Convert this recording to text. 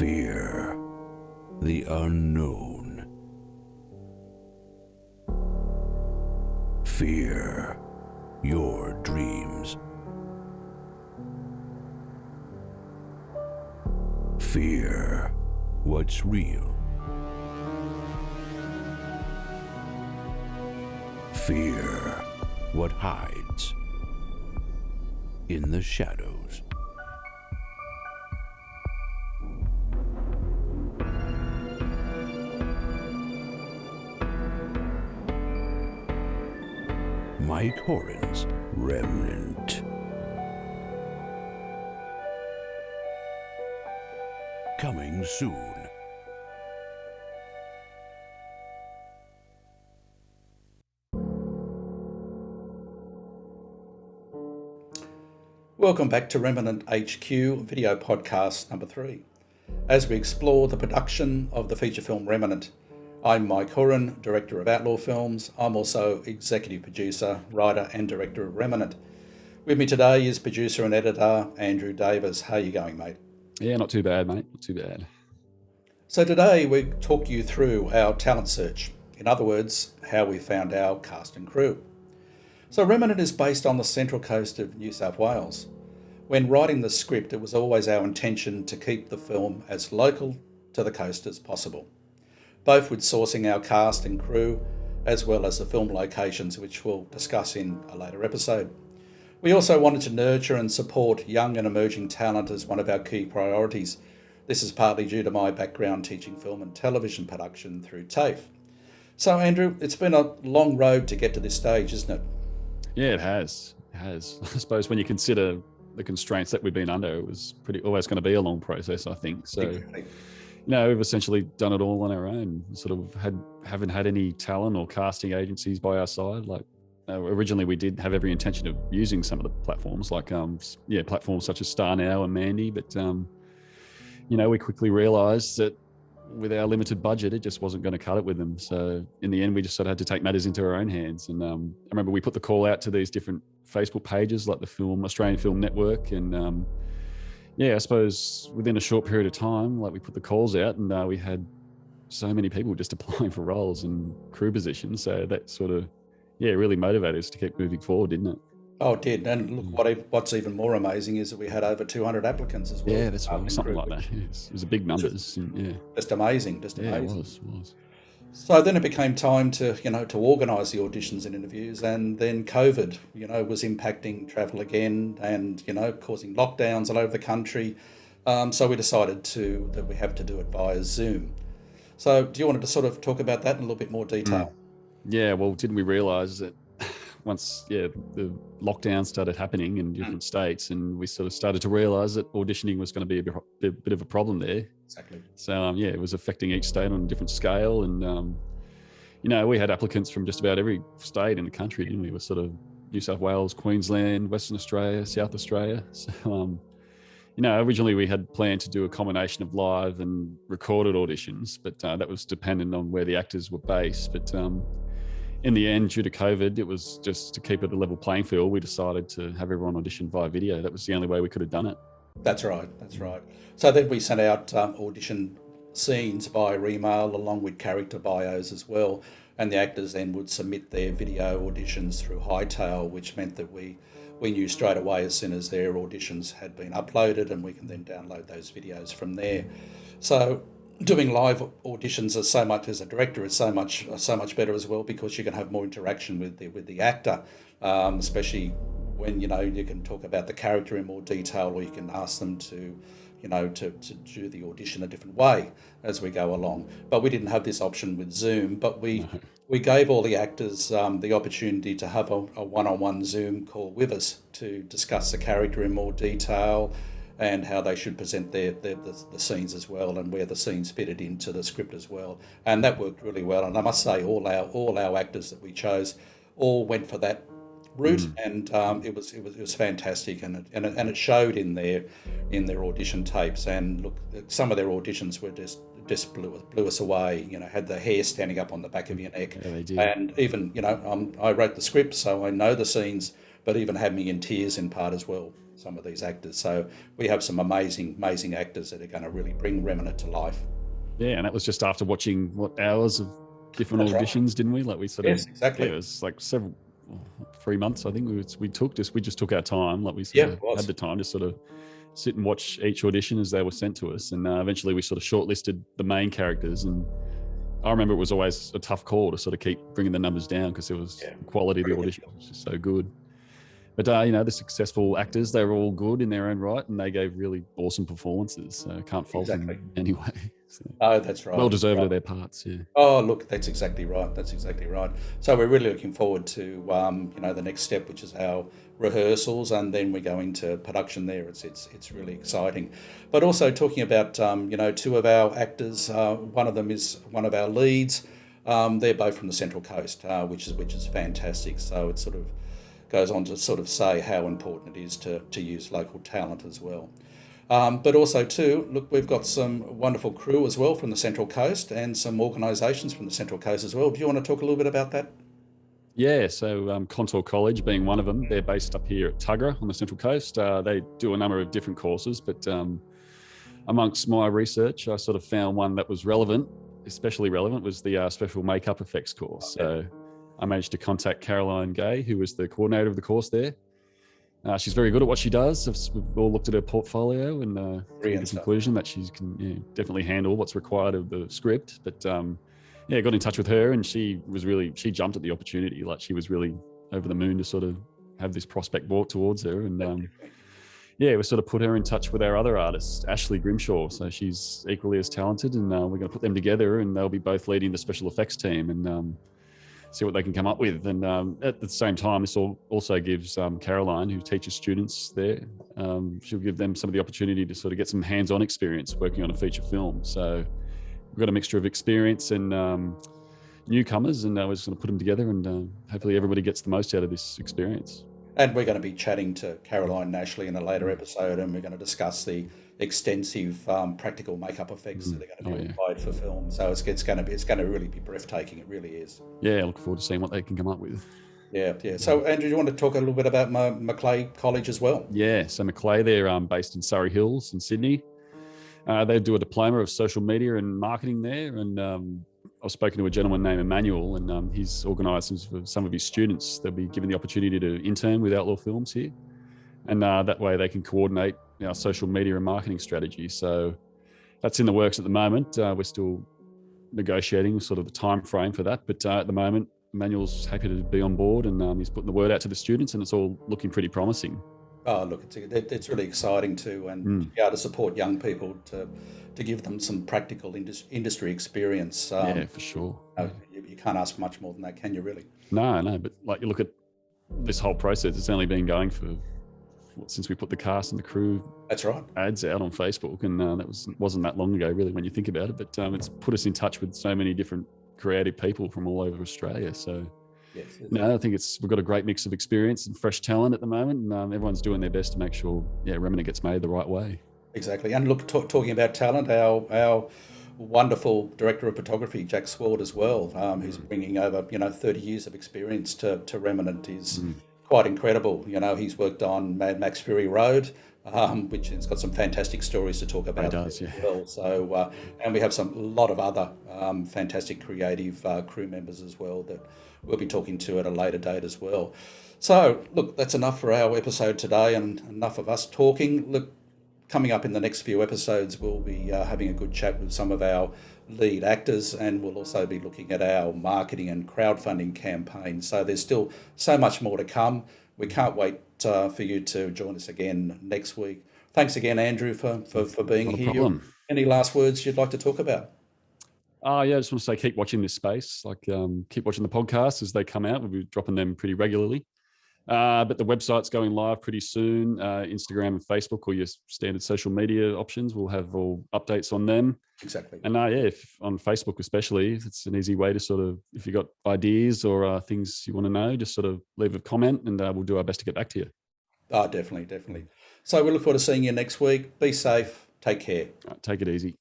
Fear the unknown. Fear your dreams. Fear what's real. Fear what hides in the shadows. Mike Horan's Remnant. Coming soon. Welcome back to Remnant HQ video podcast number 3. As we explore the production of the feature film Remnant, I'm Mike Horan, director of Outlaw Films. I'm also executive producer, writer and director of Remnant. With me today is producer and editor Andrew Davis. How are you going, mate? Yeah, not too bad, mate. Not too bad. So today we talk you through our talent search. In other words, how we found our cast and crew. So Remnant is based on the central coast of New South Wales. When writing the script, it was always our intention to keep the film as local to the coast as possible, both with sourcing our cast and crew, as well as the film locations, which we'll discuss in a later episode. We also wanted to nurture and support young and emerging talent as one of our key priorities. This is partly due to my background teaching film and television production through TAFE. So Andrew, it's been a long road to get to this stage, isn't it? Yeah, it has. It has. I suppose when you consider the constraints that we've been under, it was always going to be a long process, I think. So, Exactly. We've essentially done it all on our own. Sort of haven't had any talent or casting agencies by our side. Like originally, we did have every intention of using some of the platforms, like platforms such as Star Now and Mandy, but we quickly realised that with our limited budget, it just wasn't going to cut it with them. So in the end, we just sort of had to take matters into our own hands. And I remember we put the call out to these different Facebook pages, like the Australian Film Network. And I suppose within a short period of time, like we put the calls out and we had so many people just applying for roles and crew positions. So that sort of, really motivated us to keep moving forward, didn't it? Oh, it did. And look, what's even more amazing is that we had over 200 applicants as well. Yeah, that's right. Something like that. Yes. It was a big numbers. Just amazing. Yeah, it was. So then it became time to organise the auditions and interviews, and then COVID, was impacting travel again and, causing lockdowns all over the country. So we decided that we have to do it via Zoom. So do you want to sort of talk about that in a little bit more detail? Yeah, well, didn't we realise that once the lockdown started happening in different states, and we sort of started to realise that auditioning was going to be a bit of a problem there. Exactly. So it was affecting each state on a different scale, and we had applicants from just about every state in the country, didn't we? It was sort of New South Wales, Queensland, Western Australia, South Australia. So originally we had planned to do a combination of live and recorded auditions, but that was dependent on where the actors were based. But in the end, due to COVID, it was just to keep it a level playing field. We decided to have everyone audition via video. That was the only way we could have done it. That's right. So then we sent out audition scenes via email along with character bios as well. And the actors then would submit their video auditions through Hightail, which meant that we knew straight away as soon as their auditions had been uploaded, and we can then download those videos from there. So doing live auditions as a director is so much better as well, because you can have more interaction with the actor, especially when you can talk about the character in more detail, or you can ask them to do the audition a different way as we go along. But we didn't have this option with Zoom, but we gave all the actors the opportunity to have a one-on-one Zoom call with us to discuss the character in more detail, and how they should present the scenes as well, and where the scenes fitted into the script as well. And that worked really well. And I must say, all our actors that we chose all went for that route, and it was fantastic, and it showed in their audition tapes. And look, some of their auditions were just blew us away. Had the hair standing up on the back of your neck. Yeah, they did. And even I wrote the script, so I know the scenes. but even had me in tears in part as well, some of these actors. So we have some amazing actors that are going to really bring Remnant to life. Yeah, and that was just after watching hours of different That's right. auditions, didn't we? Like we sort Yes, of, exactly. yeah, it was like 3 months. I think we just took our time. Like we Yeah, sort it of was. had the time to sort of sit and watch each audition as they were sent to us, and eventually we sort of shortlisted the main characters. And I remember it was always a tough call to sort of keep bringing the numbers down because it was the quality of the audition was just so good. But the successful actors, they were all good in their own right, and they gave really awesome performances. So I can't fault them anyway. So, Oh, that's right. well deserved of their parts. Yeah. Oh, look, that's exactly right. That's exactly right. So we're really looking forward to the next step, which is our rehearsals, and then we go into production there. It's really exciting. But also talking about two of our actors. One of them is one of our leads. They're both from the Central Coast, which is fantastic. So it sort of goes on to sort of say how important it is to use local talent as well. But also too, look, we've got some wonderful crew as well from the Central Coast and some organisations from the Central Coast as well. Do you want to talk a little bit about that? Yeah, so Contour College being one of them, they're based up here at Tuggerah on the Central Coast. They do a number of different courses, but amongst my research, I sort of found one that was relevant, especially relevant, was the special makeup effects course. So I managed to contact Caroline Gay, who was the coordinator of the course there. She's very good at what she does. We've all looked at her portfolio and come to the conclusion that she can definitely handle what's required of the script. But got in touch with her, and she jumped at the opportunity. Like she was really over the moon to sort of have this prospect brought towards her. And we sort of put her in touch with our other artist, Ashley Grimshaw. So she's equally as talented, and we're going to put them together, and they'll be both leading the special effects team. And see what they can come up with. And at the same time, this also gives Caroline, who teaches students there, she'll give them some of the opportunity to sort of get some hands-on experience working on a feature film. So we've got a mixture of experience and newcomers, and we're just going to put them together, and hopefully everybody gets the most out of this experience. And we're going to be chatting to Caroline and Ashley in a later episode, and we're going to discuss the extensive practical makeup effects that are going to be required for film. So it's going to really be breathtaking. It really is. Yeah, I look forward to seeing what they can come up with. Yeah. So Andrew, do you want to talk a little bit about Macleay College as well? Yeah, so Macleay, they're based in Surrey Hills in Sydney. They do a diploma of social media and marketing there, and I've spoken to a gentleman named Emmanuel, and he's organised for some of his students. They'll be given the opportunity to intern with Outlaw Films here, and that way they can coordinate our social media and marketing strategy. So that's in the works at the moment. We're still negotiating sort of the time frame for that, but at the moment, Emmanuel's happy to be on board, and he's putting the word out to the students, and it's all looking pretty promising. Oh, look, it's really exciting too, and to be able to support young people to give them some practical industry experience. Yeah, for sure. You can't ask much more than that, can you really? No, but like you look at this whole process, it's only been going for since we put the cast and the crew That's right. ads out on Facebook, and that wasn't that long ago, really, when you think about it. But it's put us in touch with so many different creative people from all over Australia. So yes, I think we've got a great mix of experience and fresh talent at the moment, and everyone's doing their best to make sure Remnant gets made the right way. Exactly. And look, talking about talent, our wonderful director of photography, Jack Sword, as well, who's bringing over 30 years of experience to Remnant, is quite incredible. He's worked on Mad Max Fury Road, which has got some fantastic stories to talk about. It does, as well. So, and we have a lot of other fantastic creative crew members as well that we'll be talking to at a later date as well. So, look, that's enough for our episode today, and enough of us talking. Look, coming up in the next few episodes, we'll be having a good chat with some of our lead actors, and we'll also be looking at our marketing and crowdfunding campaign. So there's still so much more to come. We can't wait for you to join us again next week. Thanks again, Andrew, for being here. Problem. Any last words you'd like to talk about? I just want to say keep watching this space. Keep watching the podcasts as they come out. We'll be dropping them pretty regularly. But the website's going live pretty soon. Instagram and Facebook, or your standard social media options, we'll have all updates on them. Exactly. And if on Facebook especially, it's an easy way to sort of, if you've got ideas or things you want to know, just sort of leave a comment, and we'll do our best to get back to you. Oh, definitely. So we look forward to seeing you next week. Be safe. Take care. Take it easy.